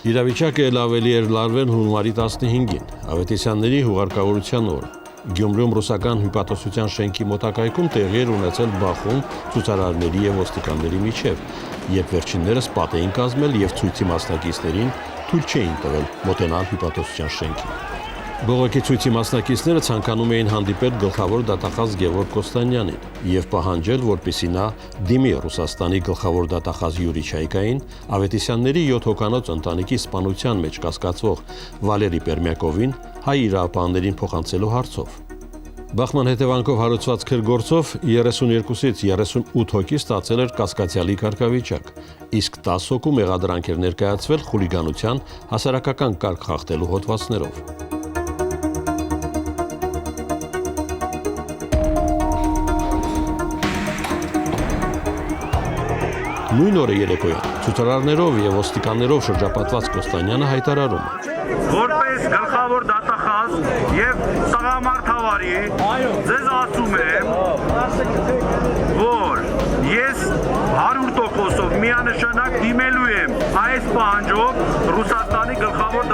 Իրավիճակը էլ ավելի էր լարվել հունվարի 15-ին, Ավետիսյանների հուղարկավորության օրը։ Գյումրիում ռուսական հյուպատոսության շենքի մոտակայքում տեղի էր ունեցել բախում ցուցարարների եւ ոստիկանների միջև, երբ վերջիններս պատեին էին կազմել եւ ցույցի մասնակիցներին թույլ չէին տվել մոտենալ հյուպատոսության շենքին։ Բողոքի ցույցի մասնակիցները ցանկանում էին հանդիպել գլխավոր դատախազ Գևորգ Կոստանյանին եւ պահանջել, որպեսզի նա դիմի Ռուսաստանի գլխավոր դատախազ Յուրի Չայկային Ավետիսյանների 7 հոգանոց ընտանիքի սպանության մեջ կասկածվող Վալերի Պերմյակովին հայ իրավապահներին փոխանցելու հարցով։ Բախման հետևանքով հարուցված քրգործով 32-ից 38 հոգի ստացել էր կասկածյալի կարգավիճակ, իսկ 10 հոգու մեղադրանք էր ներկայացվել խուլիգանության հասարակական կարգ խախտելու հոդվածներով։ Նույն օրը երեկոյան ցուցարարներով եւ ոստիկաններով շրջապատված Կոստանյանը հայտարարում է. Որպես գլխավոր դատախազ եւ տղամարդ հավարի ձեզ ասում եմ, որ ես 100%-ով միանշանակ դիմելու եմ այս պահանջով Ռուսաստանի գլխավոր